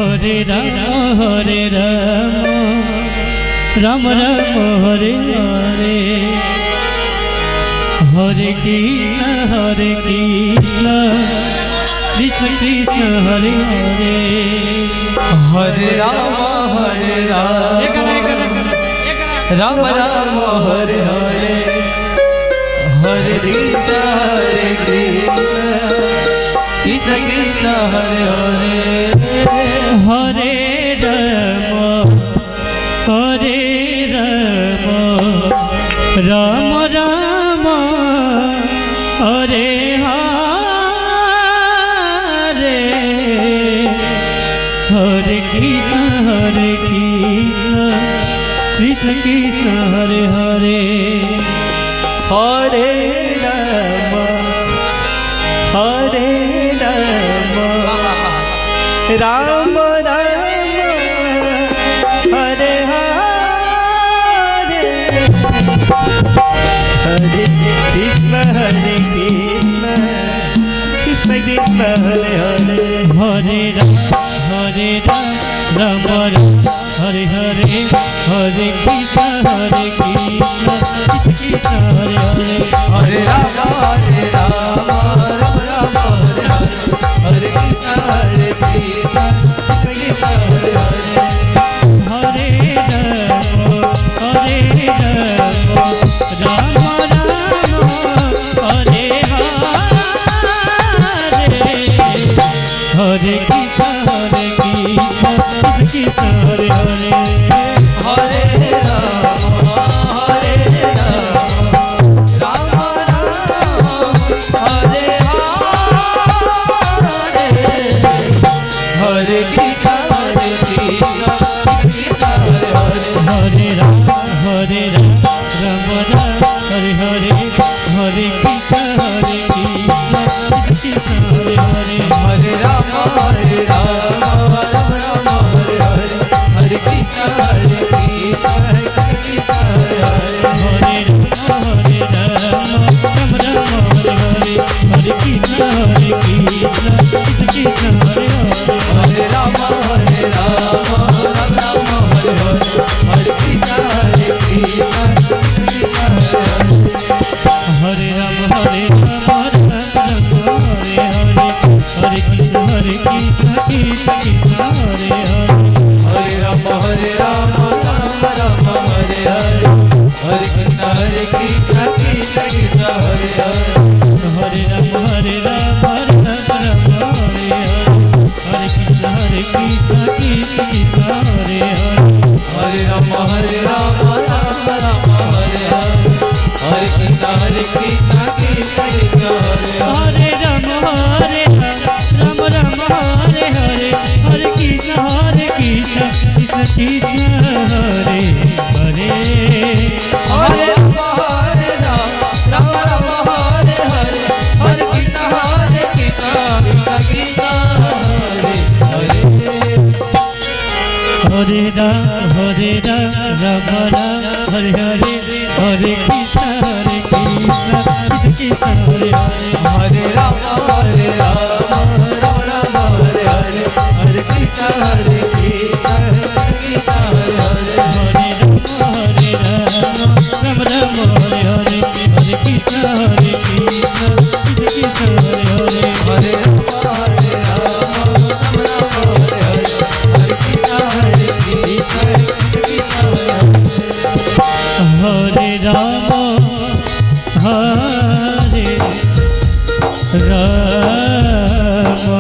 Hare Ram Ram Ram Hare Hare Hare Krishna Krishna Krishna Hare Hare Hare Ram Ram Ram Hare Hare Hare Krishna Krishna Krishna Hare Hare Hare Ram Ram Hare Hare Hare Krishna Krishna Krishna Hare Hare Hare Ram Ram Hare Hare Hare Krishna Krishna Krishna Hare Hare Hare Ram Hare Hare Hare Krishna Krishna Hare Hare Hare Ram Ram Ram Hare Hare Hare Krishna Krishna Krishna Hare Hare Hare Ram Ram Hare Hare Hare Krishna Krishna Hare Hare Hare Ram Ram Hare Hare Krishna Krishna Hare Hare Hare Ram Ram Hare Hare Hare Krishna Krishna Hare Hare Hare Ram Ram Ram Hare Hare Hare Krishna Krishna Hare Hare Hare Ram Ram Ram Hare Hare Hare Krishna Krishna Hare Hare Hare Ram Ram Ram Hare Hare Hare Krishna Hare Ram Hare Hare Hare Krishna Krishna Krishna Hare Hare Hare Ram Ram Ram Hare Hare Hare Krishna Krishna Krishna Hare Hare Hare Ram Ram Ram Hare Hare Krishna Krishna Krishna Hare Hare Hare Ram Ram Ram Hare Hare Hare Krishna Krishna Krishna Hare Hare Ram Ram Hare Hare Hare Krishna Krishna Krishna Hare Hare Hare Ram Ram Hare Hare Hare Krishna Krishna Krishna Hare Hare Hare Ram Ram Hare Hare Hare Krishna Krishna Krishna Hare Hare Hare Ram Ram Ram Hare Hare Hare Krishna Krishna Krishna Hare Hare Hare Ram Ram Hare Hare Hare Krishna Krishna Krishna Hare Hare Hare Ram Ram Hare Hare Hare Krishna Krishna Krishna Hare Hare Ram Ram Hare Hare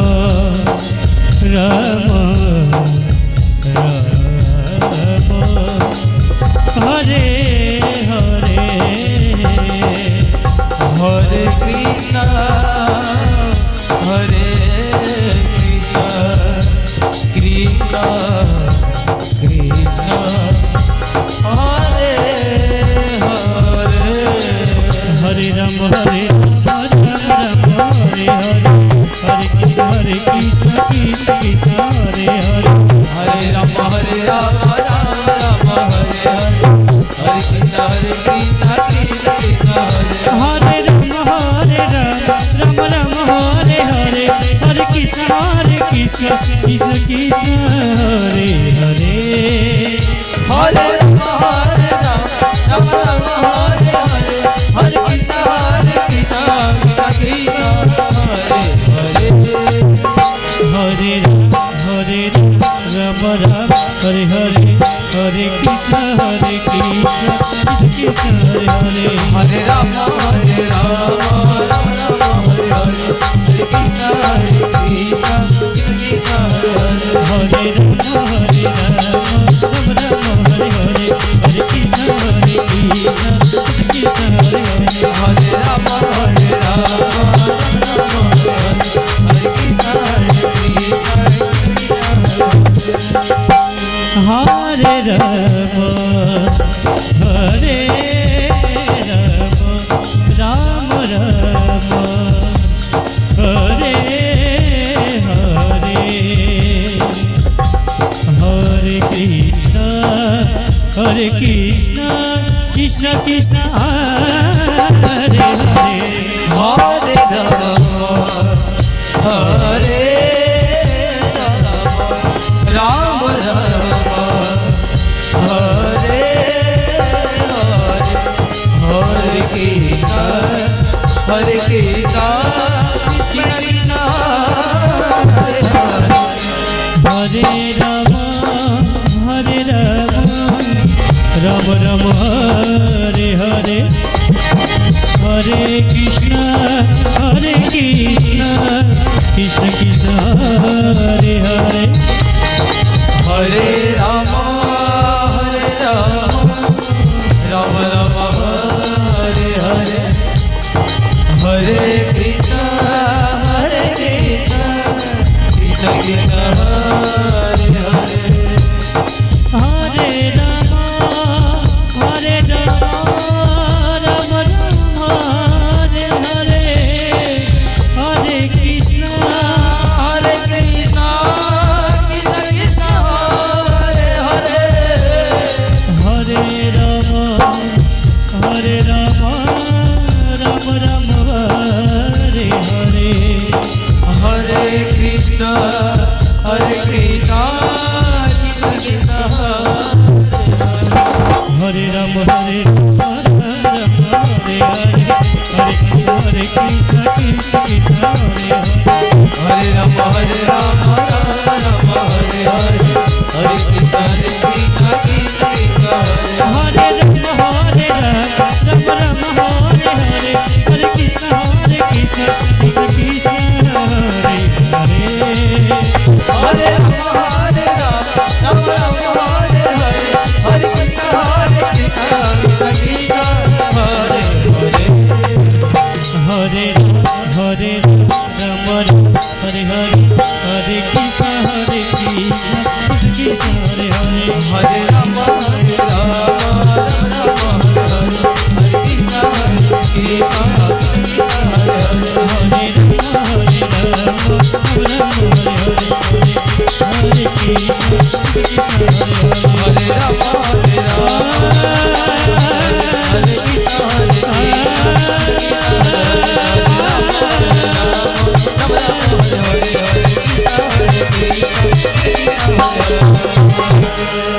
Hare Krishna Krishna Krishna Hare Hare Hare Ram Ram Hare Hare Hare Krishna Krishna Krishna Hare Hare Hare Ram Ram Ram Hare Hare Hare Krishna Krishna Krishna Hare Hare Ram Ram Ram Hare Hare Hare Krishna Krishna Krishna Krishna Hare Hare Hare Ram Ram Ram Hare Hare Hare Krishna Krishna Krishna Hare Hare Hare Ram Ram Hare Hare Hare Krishna Krishna Krishna Hare Hare Hare Ram Ram Ram Hare Hare Hare Krishna Krishna Krishna Hare Hare Hare Ram Ram Ram Hare Hare Hare Krishna Krishna Krishna Hare Hare Hare Ram Hare Krishna Hare Ram Hare Ram Ram Hare Hare Hare Krishna Krishna Krishna Hare Hare Hare Ram Hare Hare Krishna Krishna Hare Ram Ram Ram Hare Hare Hare Krishna Krishna Krishna Hare Hare Hare Ram Ram Ram Hare Hare Hare Krishna Krishna Krishna Hare Hare Hare Ram Ram Ram Hare Hare Hare Krishna Krishna Krishna Hare Hare Hare Ram Ram Ram Hare Hare Hare Krishna Krishna Krishna Hare Ram Hare Hare Hare Krishna Krishna Krishna Hare Hare Ram Hare Ram Hare Hare Hare Krishna Krishna Krishna Hare Ram Ram Hare Hare Hare Krishna Krishna Krishna Hare Hare Hare Ram Hare Ram Hare Hare Hare Krishna Krishna Krishna Hare Hare Hare Ram Hare Hare Hare Krishna Krishna Krishna Hare Hare Hare Ram Hare Ram Hare Krishna Krishna Hare Hare Hare Ram Hare Krishna Krishna Hare Ram Hare Hare Krishna Hare Hare